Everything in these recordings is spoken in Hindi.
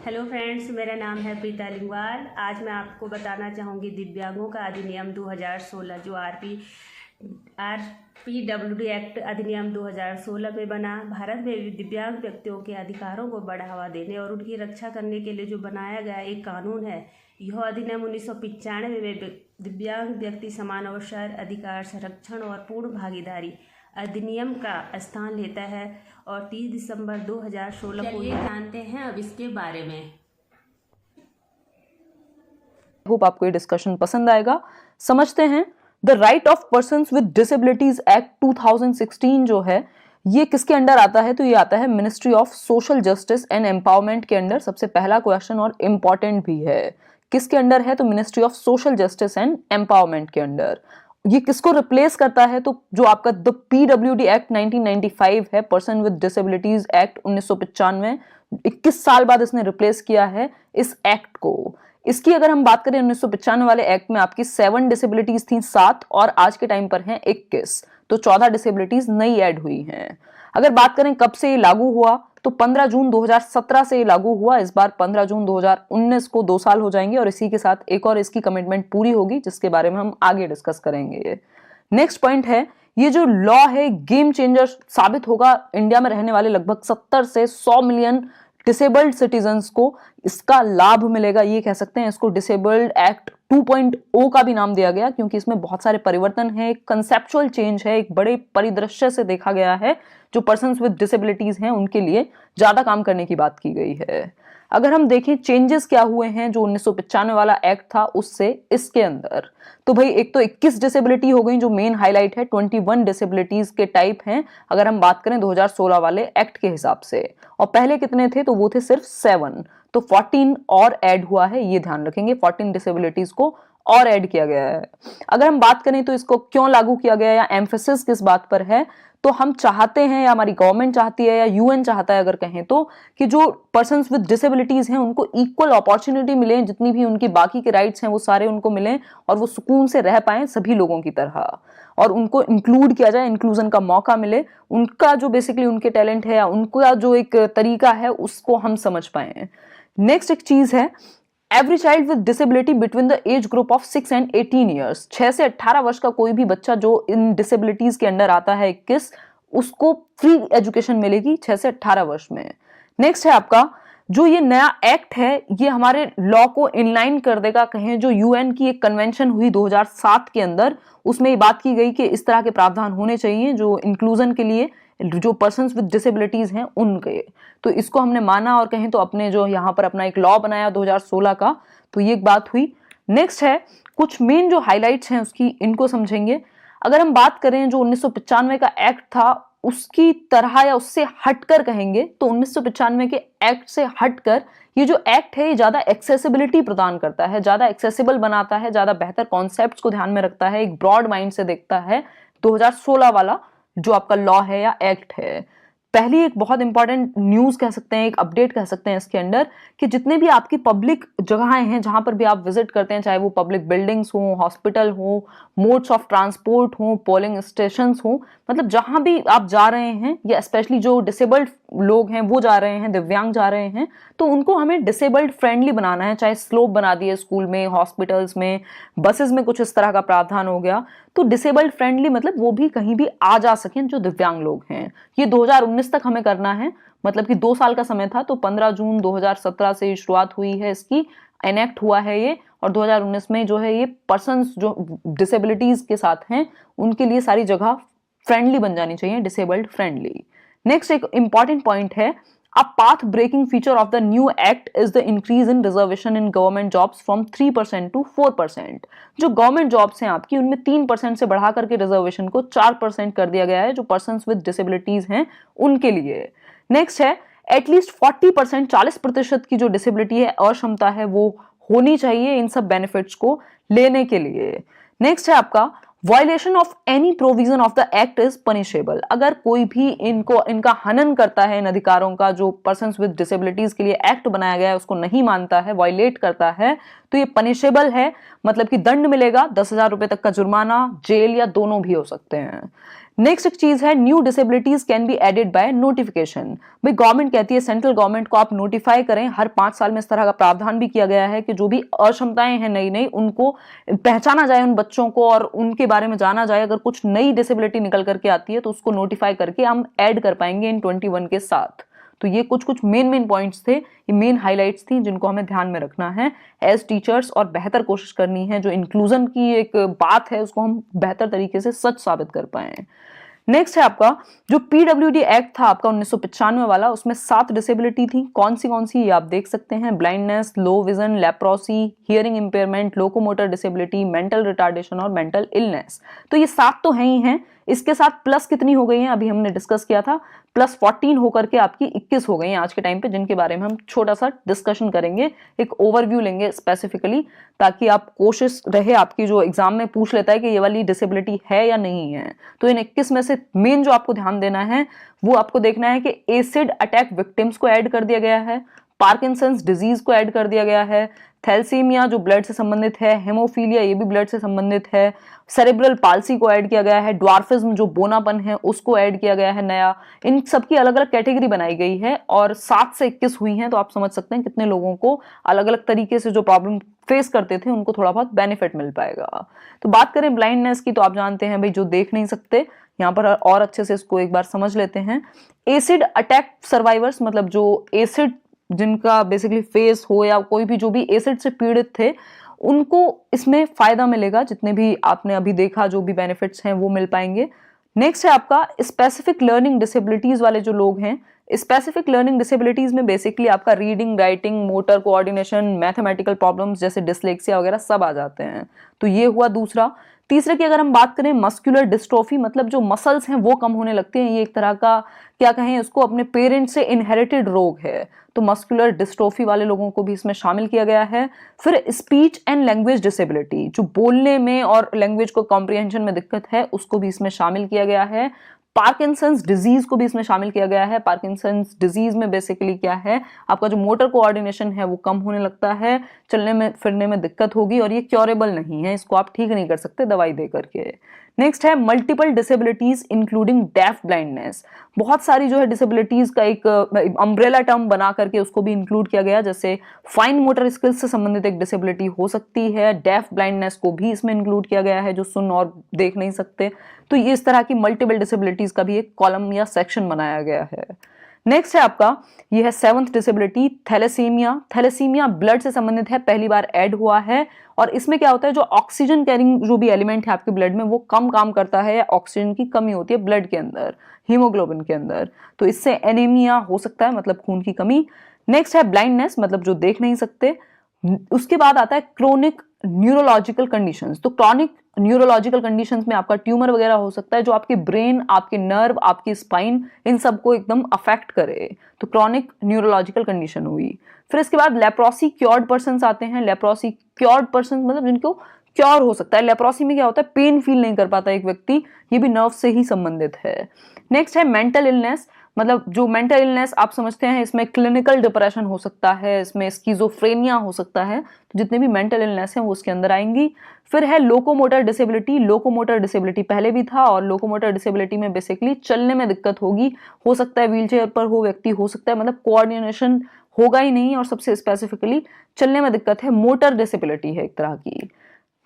हेलो फ्रेंड्स, मेरा नाम है प्रीता लिंगवाल। आज मैं आपको बताना चाहूँगी दिव्यांगों का अधिनियम 2016 जो आरपीडब्ल्यूडी एक्ट अधिनियम 2016 में बना। भारत में दिव्यांग व्यक्तियों के अधिकारों को बढ़ावा देने और उनकी रक्षा करने के लिए जो बनाया गया एक कानून है। यह अधिनियम 1995 में दिव्यांग व्यक्ति समान अवसर, अधिकार, संरक्षण और पूर्ण भागीदारी अधिनियम का स्थान लेता है और 30 दिसंबर 2016 को जानते हैं अब इसके बारे में। होप आपको ये डिस्कशन पसंद आएगा। समझते हैं the right of persons with disabilities act 2016 जो है ये किसके अंडर आता है, तो ये आता है ministry of social justice and empowerment के अंडर। सबसे पहला क्वेश्चन और इम्पॉर्टेंट भी है, किसके अंडर है, तो ministry of social justice and empowerment के अंडर। ये किसको रिप्लेस करता है, तो जो आपका द पीडब्ल्यूडी एक्ट 1995 है, पर्सन विद डिसेबिलिटीज एक्ट 1995, 21 साल बाद इसने रिप्लेस किया है इस एक्ट को। इसकी अगर हम बात करें 1995 वाले एक्ट में आपकी 7 डिसेबिलिटीज थी, 7, और आज के टाइम पर हैं 21, तो 14 डिसेबिलिटीज नई ऐड हुई हैं। अगर बात करें कब से ये लागू हुआ, तो 15 जून 2017 से ये लागू हुआ। इस बार 15 जून 2019 को 2 साल हो जाएंगे और इसी के साथ एक और इसकी कमिटमेंट पूरी होगी, जिसके बारे में हम आगे डिस्कस करेंगे। नेक्स्ट पॉइंट है, ये जो लॉ है गेम चेंजर साबित होगा। इंडिया में रहने वाले लगभग 70 से 100 मिलियन डिसेबल्ड सिटीजन्स को इसका लाभ मिलेगा। ये कह सकते हैं इसको डिसेबल्ड एक्ट 2.0 का भी नाम दिया गया, क्योंकि इसमें बहुत सारे परिवर्तन है, एक कंसेप्चुअल चेंज है, एक बड़े परिदृश्य से देखा गया है। जो पर्सन्स विद डिसेबिलिटीज हैं उनके लिए ज्यादा काम करने की बात की गई है। अगर हम देखें चेंजेस क्या हुए हैं जो 1995 वाला एक्ट था उससे इसके अंदर, तो भाई एक तो 21 डिसेबिलिटी हो गई जो मेन हाईलाइट है, 21 डिसेबिलिटीज के टाइप हैं अगर हम बात करें 2016 वाले एक्ट के हिसाब से, और पहले कितने थे, तो वो थे सिर्फ 7, तो 14 और ऐड हुआ है, ये ध्यान रखेंगे, 14 डिसेबिलिटीज को और ऐड किया गया है। अगर हम बात करें तो इसको क्यों लागू किया गया या एम्फेसिस किस बात पर है, तो हम चाहते हैं या हमारी गवर्नमेंट चाहती है या यूएन चाहता है अगर कहें तो, कि जो पर्सन्स विद डिसेबिलिटीज हैं उनको इक्वल अपॉर्चुनिटी मिले, जितनी भी उनकी बाकी के राइट्स हैं वो सारे उनको मिलें और वो सुकून से रह पाएं सभी लोगों की तरह, और उनको इंक्लूड किया जाए, इंक्लूजन का मौका मिले, उनका जो बेसिकली उनके टैलेंट है या उनका जो एक तरीका है उसको हम समझ पाए। नेक्स्ट एक चीज है, every child with disability between the age group of 6 and 18 years, 6 से 18 वर्ष का कोई भी बच्चा जो इन डिसेबिलिटीज के अंडर आता है 21, उसको फ्री एजुकेशन मिलेगी 6 से 18 वर्ष में। नेक्स्ट है आपका जो ये नया एक्ट है, ये हमारे लॉ को इनलाइन कर देगा, कहें जो यूएन की एक कन्वेंशन हुई 2007 के अंदर, उसमें ये बात की गई कि इस तरह के प्रावधान होने चाहिए जो इंक्लूजन के लिए जो पर्सन्स विद डिसेबिलिटीज हैं उनके, तो इसको हमने माना और कहें तो अपने जो यहाँ पर अपना एक लॉ बनाया 2016 का, तो ये एक बात हुई। नेक्स्ट है कुछ मेन जो हाइलाइट्स हैं उसकी, इनको समझेंगे। अगर हम बात करें जो 1995 का एक्ट था उसकी तरह या उससे हटकर कहेंगे, तो 1995 के एक्ट से हटकर ये जो एक्ट है ये ज्यादा एक्सेसिबिलिटी प्रदान करता है, ज्यादा एक्सेसिबल बनाता है, ज्यादा बेहतर कॉन्सेप्ट्स को ध्यान में रखता है, एक ब्रॉड माइंड से देखता है 2016 वाला जो आपका लॉ है या एक्ट है। पहली एक बहुत इंपॉर्टेंट न्यूज कह सकते हैं, एक अपडेट कह सकते हैं इसके अंदर, कि जितने भी आपकी पब्लिक जगहें हैं जहां पर भी आप विजिट करते हैं, चाहे वो पब्लिक बिल्डिंग्स हो, हॉस्पिटल हो, मोड्स ऑफ ट्रांसपोर्ट हो, पोलिंग स्टेशंस हो, मतलब जहां भी आप जा रहे हैं या स्पेशली जो डिसेबल्ड लोग हैं वो जा रहे हैं, दिव्यांग जा रहे हैं, तो उनको हमें डिसेबल्ड फ्रेंडली बनाना है। चाहे स्लोप बना दिए स्कूल में, हॉस्पिटल्स में, बसेस में कुछ इस तरह का प्रावधान हो गया, तो डिसेबल्ड फ्रेंडली मतलब वो भी कहीं भी आ जा सकें जो दिव्यांग लोग हैं। ये 2019 तक हमें करना है, मतलब कि 2 साल का समय था, तो 15 जून 2017 से शुरुआत हुई है इसकी, एनेक्ट हुआ है ये, और 2019 में जो है ये पर्सन्स जो डिसेबिलिटीज के साथ हैं उनके लिए सारी जगह फ्रेंडली बन जानी चाहिए, डिसेबल्ड फ्रेंडली। नेक्स्ट एक इंपॉर्टेंट पॉइंट है, a path breaking feature of the new act is the increase in reservation in government jobs from 3% to 4%। जो गवर्नमेंट जॉब्स हैं आपकी उनमें 3% से बढ़ा करके रिजर्वेशन को 4% कर दिया गया है जो पर्सन्स विद डिसेबिलिटीज हैं उनके लिए। नेक्स्ट है एटलीस्ट 40%, 40% की जो डिसेबिलिटी है और क्षमता है वो होनी चाहिए इन सब बेनिफिट्स को लेने के लिए। नेक्स्ट है आपका violation of any provision of the act is punishable. अगर कोई भी इनका हनन करता है, इन अधिकारों का जो पर्सन्स विद डिसेबिलिटीज के लिए एक्ट बनाया गया है उसको नहीं मानता है, वायलेट करता है, तो ये पनिशेबल है, मतलब कि दंड मिलेगा, 10,000 रुपए तक का जुर्माना, जेल या दोनों भी हो सकते हैं। नेक्स्ट एक चीज है new disabilities can be added by notification. भाई गवर्नमेंट कहती है, सेंट्रल गवर्नमेंट को आप नोटिफाई करें। हर 5 साल में इस तरह का प्रावधान भी किया गया है कि जो भी अक्षमताएं हैं नई नई, उनको पहचाना जाए उन बच्चों को और उनके बारे में जाना जाए। अगर कुछ नई डिसेबिलिटी निकल करके आती है तो उसको नोटिफाई करके हम ऐड कर पाएंगे इन 21 के साथ। तो ये कुछ मेन पॉइंट्स थे, ये मेन हाइलाइट्स थी जिनको हमें ध्यान में रखना है एज टीचर्स, और बेहतर कोशिश करनी है जो इंक्लूजन की एक बात है उसको हम बेहतर तरीके से सच साबित कर पाए। नेक्स्ट है आपका जो पीडब्ल्यूडी एक्ट था आपका 1995 वाला, उसमें 7 डिसेबिलिटी थी। कौन सी ये आप देख सकते हैं, blindness, low vision, leprosy, hearing impairment, locomotor disability, mental retardation और मेंटल इलनेस। तो ये 7 तो हैं ही हैं, इसके साथ प्लस कितनी हो गई हैं अभी हमने डिस्कस किया था, प्लस 14 होकर के आपकी 21 हो गई हैं आज के टाइम पे, जिनके बारे में हम छोटा सा डिस्कशन करेंगे, एक ओवरव्यू लेंगे स्पेसिफिकली, ताकि आप कोशिश रहे आपकी जो एग्जाम में पूछ लेता है कि ये वाली डिसेबिलिटी है या नहीं है। तो इन 21 में से मेन जो आपको ध्यान देना है वो आपको देखना है कि एसिड अटैक विक्टिम्स को ऐड कर दिया गया है, पार्किंसंस डिजीज को ऐड कर दिया गया है, थैलेसीमिया जो ब्लड से संबंधित है, हेमोफीलिया ये भी ब्लड से संबंधित है, सेरेब्रल पाल्सी को ऐड किया गया है, ड्वार्फिज्म जो बोनापन है उसको ऐड किया गया है नया। इन सबकी अलग अलग कैटेगरी बनाई गई है और 7 से 21 हुई हैं, तो आप समझ सकते हैं कितने लोगों को अलग अलग तरीके से जो प्रॉब्लम फेस करते थे उनको थोड़ा बहुत बेनिफिट मिल पाएगा। तो बात करें ब्लाइंडनेस की, तो आप जानते हैं भाई जो देख नहीं सकते, यहाँ पर और अच्छे से इसको एक बार समझ लेते हैं। एसिड अटैक सर्वाइवर्स, मतलब जो एसिड जिनका बेसिकली फेस हो या कोई भी जो भी एसिड से पीड़ित थे, उनको इसमें फायदा मिलेगा, जितने भी आपने अभी देखा जो भी बेनिफिट्स हैं वो मिल पाएंगे। नेक्स्ट है आपका स्पेसिफिक लर्निंग डिसेबिलिटीज वाले जो लोग हैं, स्पेसिफिक लर्निंग डिसेबिलिटीज में बेसिकली आपका reading, writing, motor coordination, mathematical problems जैसे डिसलेक्सिया वगैरह सब आ जाते हैं। तो ये हुआ दूसरा। तीसरे की अगर हम बात करें मस्कुलर डिस्ट्रोफी, मतलब जो मसल्स हैं वो कम होने लगते हैं, ये एक तरह का क्या कहें उसको अपने पेरेंट्स से इनहेरिटेड रोग है, तो मस्कुलर डिस्ट्रोफी वाले लोगों को भी इसमें शामिल किया गया है। फिर स्पीच एंड लैंग्वेज डिसेबिलिटी, जो बोलने में और लैंग्वेज को कॉम्प्रिहेंशन में दिक्कत है उसको भी इसमें शामिल किया गया है। पार्किंसंस डिजीज को भी इसमें शामिल किया गया है। पार्किंसंस डिजीज में बेसिकली क्या है, आपका जो मोटर कोऑर्डिनेशन है वो कम होने लगता है, चलने में फिरने में दिक्कत होगी, और ये क्योरेबल नहीं है, इसको आप ठीक नहीं कर सकते दवाई दे करके। नेक्स्ट है multiple disabilities including deaf blindness. बहुत सारी जो है डिसेबिलिटीज का एक अम्ब्रेला टर्म बना करके उसको भी इंक्लूड किया गया, जैसे फाइन मोटर स्किल्स से संबंधित एक डिसेबिलिटी हो सकती है, डेफ ब्लाइंडनेस को भी इसमें इंक्लूड किया गया है जो सुन और देख नहीं सकते। तो ये इस तरह की मल्टीपल डिसेबिलिटीज का भी एक कॉलम या सेक्शन बनाया गया है। नेक्स्ट है आपका, ये है 7th disability thalassaemia. Thalassaemia blood से संबंधित है, पहली बार ऐड हुआ है, और इसमें क्या होता है जो ऑक्सीजन कैरिंग जो भी एलिमेंट है आपके ब्लड में वो कम काम करता है, या ऑक्सीजन की कमी होती है ब्लड के अंदर, हीमोग्लोबिन के अंदर, तो इससे एनीमिया हो सकता है, मतलब खून की कमी। नेक्स्ट है ब्लाइंडनेस, मतलब जो देख नहीं सकते। उसके बाद आता है क्रोनिक न्यूरोलॉजिकल कंडीशंस। तो क्रॉनिक न्यूरोलॉजिकल कंडीशंस में आपका ट्यूमर वगैरह हो सकता है जो आपके ब्रेन, आपके नर्व, आपकी स्पाइन, इन सबको एकदम अफेक्ट करे, तो क्रॉनिक न्यूरोलॉजिकल कंडीशन हुई। फिर इसके बाद लेप्रोसी क्योर्ड पर्सन्स आते हैं। लेप्रोसी क्योर्ड पर्सन मतलब जिनको क्योर हो सकता है। लेप्रोसी में क्या होता है, पेन फील नहीं कर पाता एक व्यक्ति, ये भी नर्व से ही संबंधित है। नेक्स्ट है मेंटल इलनेस, मतलब जो मेंटल इलनेस आप समझते हैं इसमें क्लिनिकल डिप्रेशन हो सकता है, इसमें स्किज़ोफ्रेनिया हो सकता है, तो जितने भी मेंटल इलनेस हैं वो उसके अंदर आएंगी। फिर है लोकोमोटर डिसेबिलिटी। लोकोमोटर डिसेबिलिटी पहले भी था, और लोकोमोटर डिसेबिलिटी में बेसिकली चलने में दिक्कत होगी, हो सकता है व्हीलचेयर पर हो व्यक्ति, हो सकता है मतलब कोऑर्डिनेशन होगा ही नहीं, और सबसे स्पेसिफिकली चलने में दिक्कत है, मोटर डिसेबिलिटी है एक तरह की।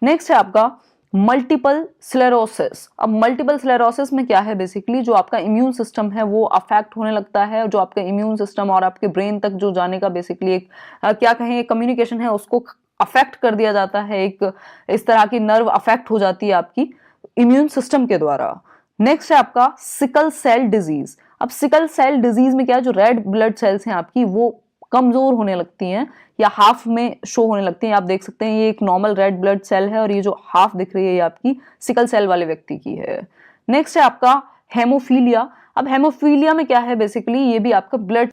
नेक्स्ट है आपका मल्टीपल स्लेरोसिस। अब मल्टीपल स्लेरोसिस में क्या है, बेसिकली जो आपका इम्यून सिस्टम है वो अफेक्ट होने लगता है, जो आपका इम्यून सिस्टम और आपके ब्रेन तक जो जाने का बेसिकली एक क्या कहें कम्युनिकेशन है उसको अफेक्ट कर दिया जाता है, एक इस तरह की नर्व अफेक्ट हो जाती है आपकी इम्यून सिस्टम के द्वारा। नेक्स्ट है आपका सिकल सेल डिजीज। अब सिकल सेल डिजीज में क्या है, जो रेड ब्लड सेल्स हैं आपकी वो कमजोर होने लगती हैं या हाफ में शो होने लगती हैं। आप देख सकते हैं ये एक नॉर्मल रेड ब्लड सेल है, और ये जो हाफ दिख रही है ये आपकी सिकल सेल वाले व्यक्ति की है। नेक्स्ट है आपका हेमोफीलिया। अब हेमोफीलिया में क्या है, बेसिकली ये भी आपका ब्लड